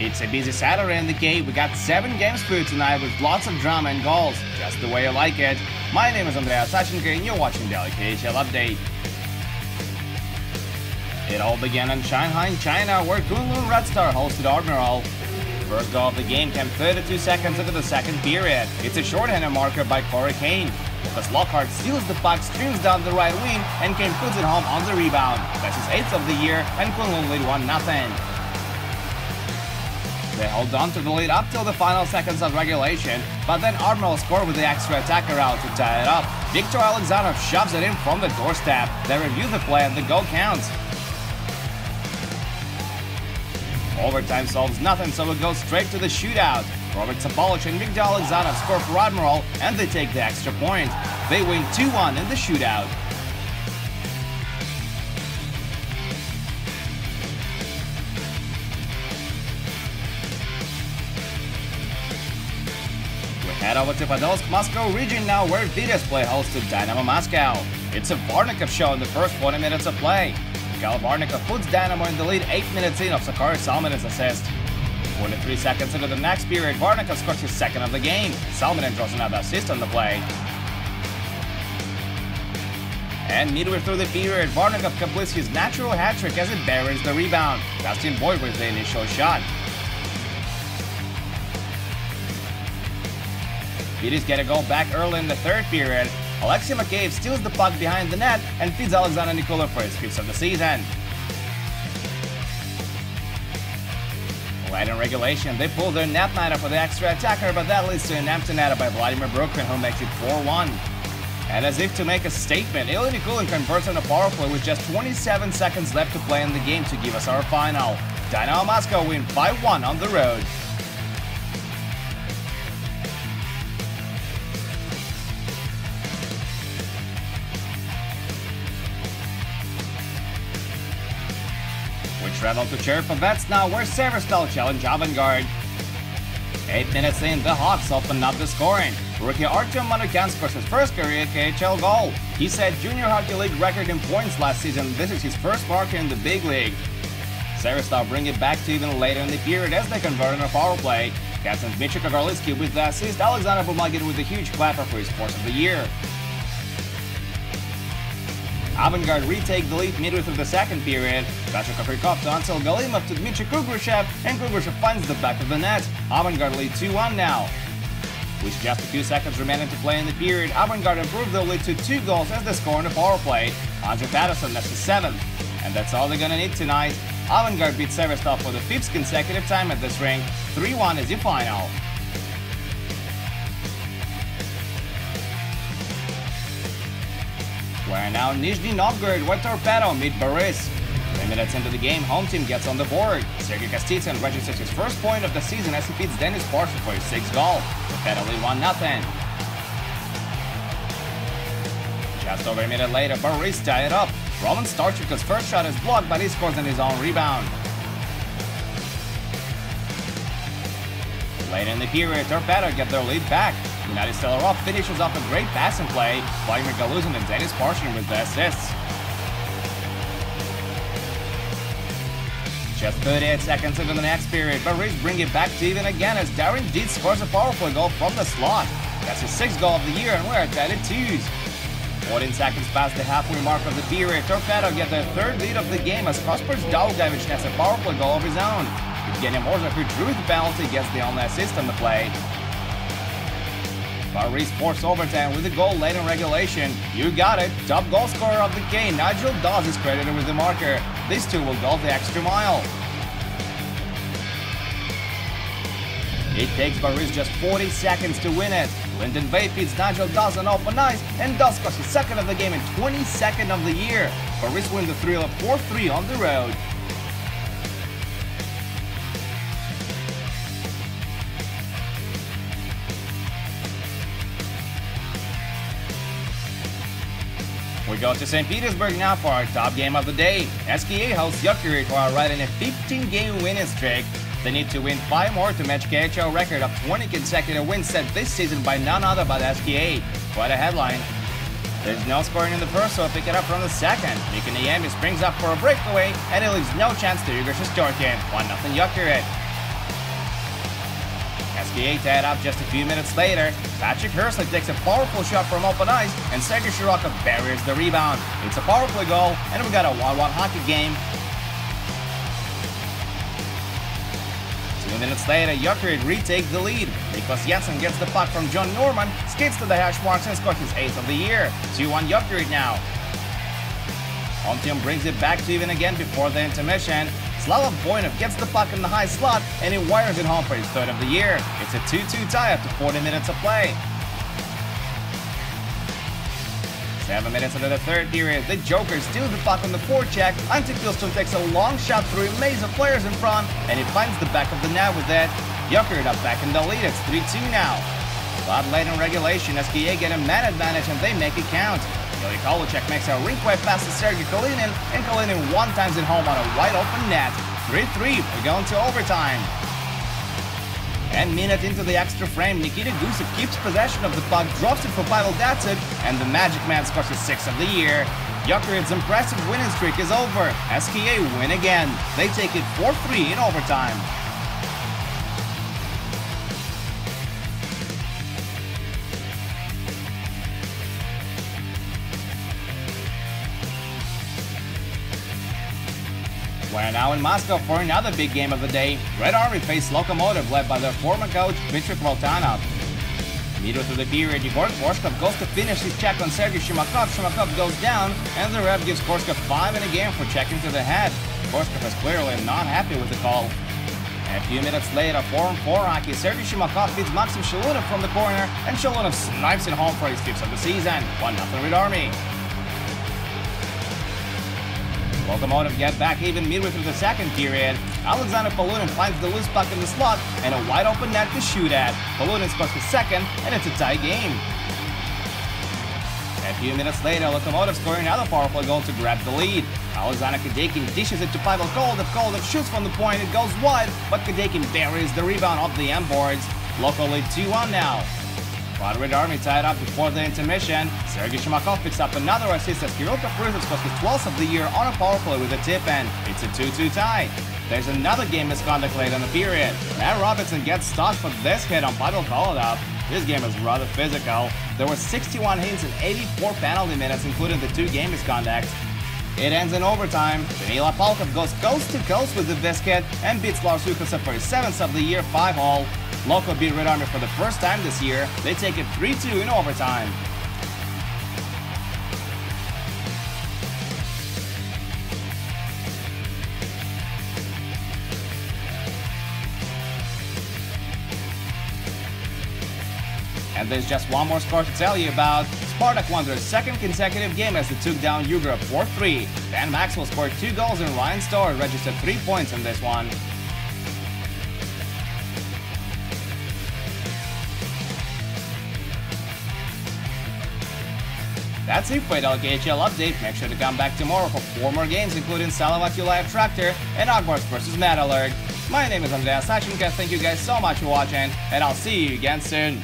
It's a busy Saturday in the K. We got 7 games for you tonight with lots of drama and goals, just the way you like it. My name is Andreas Sachenko and you're watching Daily KHL Update. It all began in Shanghai, China, where Kunlun Red Star hosted Admiral. First goal of the game came 32 seconds into the second period. It's a shorthanded marker by Corey Kane. Lucas Lockhart steals the puck, streams down the right wing, and Kane puts it home on the rebound. That's his 8th of the year, and Kunlun lead 1-0. They hold on to the lead up till the final seconds of regulation, but then Admiral scored with the extra attacker out to tie it up. Victor Alexandrov shoves it in from the doorstep. They review the play and the goal counts. Overtime solves nothing, so it goes straight to the shootout. Robert Sapolic and Victor Alexandrov score for Admiral, and they take the extra point. They win 2-1 in the shootout. Head over to Podolsk, Moscow region now, where Vityaz play host to Dynamo Moscow. It's a Varnikov show in the first 40 minutes of play. Mikhail Varnikov puts Dynamo in the lead 8 minutes in of Sakari Salminen's assist. 43 seconds into the next period, Varnikov scores his 2nd of the game. Salminen draws another assist on the play. And midway through the period, Varnikov completes his natural hat-trick as it buries the rebound. Dustin Boyd with the initial shot. Vityaz get a goal back early in the 3rd period. Alexei Makeyev steals the puck behind the net and feeds Alexander Nikolov for his 5th of the season. Late in regulation, they pull their net nighter for the extra attacker, but that leads to an empty netter by Vladimir Brooklyn, who makes it 4-1. And as if to make a statement, Ilya Nikulin converts on a power play with just 27 seconds left to play in the game to give us our final. Dynamo Moscow win 5-1 on the road. We travel to Cherpovets now, where Severstal challenge Avangard. 8 minutes in, the Hawks open up the scoring. Rookie Artyom Manukyan scores his first career KHL goal. He set Junior Hockey League record in points last season. This is his first marker in the big league. Severstal bring it back to even later in the period as they convert on a power play. Captain Dmitry Kagorlitsky with the assist, Alexander Bumagin with a huge clapper for his 4th of the year. Avangard retake the lead midway through the 2nd period. Patrick Okrikov to Ansel Galimov to Dmitry Kugrushev, and Kugrushev finds the back of the net. Avangard lead 2-1 now. With just a few seconds remaining to play in the period, Avangard improved the lead to 2 goals as they score on the power play. Andrew Patterson nets his 7th. And that's all they're gonna need tonight. Avangard beat Severstal for the 5th consecutive time at this rink. 3-1 is your final. We're now Nizhny Novgorod, where Torpedo meet Boris. 3 minutes into the game, home team gets on the board. Sergei Kostitsyn registers his 1st point of the season as he beats Denis Parshin for his 6th goal. Torpedo lead 1-0. Just over a minute later, Boris tie it up. Roman Starchuk's first shot is blocked, but he scores on his own rebound. Late in the period, Torpedo get their lead back. Gennady Stelarov finishes off a great passing play. Vladimir Galuzin and Denis Parshin with the assists. Just 38 seconds into the next period, Boris bring it back to even again as Darren Dietz scores a power play goal from the slot. That's his 6th goal of the year, and we're tied at 2s. 14 seconds past the halfway mark of the period, Torpedo get their 3rd lead of the game as Kaspars Daugavich nets a power play goal of his own. Evgeny Morzak, who drew the penalty, gets the only assist on the play. Boris forced overtime with a goal late in regulation. You got it, top goal scorer of the game, Nigel Dawes is credited with the marker. These two will go the extra mile. It takes Boris just 40 seconds to win it. Lyndon Bay feeds Nigel Dawes on open ice, and Dawes scores his 2nd of the game and 22nd of the year. Boris win the thrill of 4-3 on the road. We go to St. Petersburg now for our top game of the day. SKA hosts Jokerit, who are riding a 15-game winning streak. They need to win 5 more to match KHL record of 20 consecutive wins set this season by none other but SKA. Quite a headline. There's no scoring in the first, so pick it up from the second. Mika Niemi springs up for a breakaway, and it leaves no chance to Igor Shostorkin. 1-0 Jokerit. SKA tied up just a few minutes later. Patrick Hursley takes a powerful shot from open ice, and Sergei Shirokov buries the rebound. It's a power play goal, and we got a 1-1 hockey game. 2 minutes later, Jokerit retakes the lead. Niklas Jensen gets the puck from John Norman, skates to the hash marks and scores his 8th of the year. 2-1 Jokerit now. Home team brings it back to even again before the intermission. Slava Voinov gets the puck in the high slot and he wires it home for his 3rd of the year. It's a 2-2 tie after 40 minutes of play. 7 minutes into the 3rd period, the Joker steals the puck on the forecheck until Pilston takes a long shot through a maze of players in front and he finds the back of the net with it. Jokerit up back in the lead, it's 3-2 now. But late in regulation, SKA get a man advantage and they make it count. Ilya Kovalchuk makes a rink-wide pass to Sergei Kalinin, and Kalinin one-times it home on a wide-open net. 3-3, we're going to overtime. And minute into the extra frame, Nikita Gusev keeps possession of the puck, drops it for Pavel Datsyuk, and the Magic Man scores his 6th of the year. Jokerit's impressive winning streak is over. SKA win again. They take it 4-3 in overtime. We're now in Moscow for another big game of the day. Red Army face Lokomotiv, led by their former coach Dmitry Kvaltanov. Midway through the period, Igor Korshkov goes to finish his check on Sergei Shimakov. Shimakov goes down, and the ref gives Korshkov 5 in a game for checking to the head. Korshkov is clearly not happy with the call. A few minutes later, 4-on-4 hockey, Sergei Shimakov beats Maxim Shalunov from the corner, and Shalunov snipes it home for his 5th of the season. 1-0 Red Army. Lokomotiv get back even midway through the 2nd period. Alexander Polunin finds the loose puck in the slot and a wide open net to shoot at. Polunin scores his 2nd, and it's a tie game. A few minutes later, Lokomotiv score another power play goal to grab the lead. Alexander Kadekin dishes it to Pavel Koldev. Koldev shoots from the point, it goes wide, but Kadekin buries the rebound off the end boards. Loko lead 2-1 now. But Red Army tied up before the intermission. Sergei Shimakov picks up another assist as Kirill Kaprizov scores his 12th of the year on a power play with a tip-in. It's a 2-2 tie. There's another game misconduct late in the period. Matt Robinson gets stopped for this hit on Pavel Kolodov. This game is rather physical. There were 61 hits and 84 penalty minutes, including the 2 game misconducts. It ends in overtime. Danila Palkov goes coast to coast with the biscuit and beats Lars Ukasov for his 7th of the year 5-all. Loko beat Red Army for the first time this year. They take it 3-2 in overtime. And there's just one more score to tell you about. Spartak won their 2nd consecutive game as they took down Yugra 4-3. Dan Maxwell scored 2 goals and Ryan Storer registered 3 points in this one. That's it for the KHL update. Make sure to come back tomorrow for 4 more games, including Salavati Live Tractor and Agbarsk vs Metalurg. My name is Andreas Sachenko. Thank you guys so much for watching, and I'll see you again soon.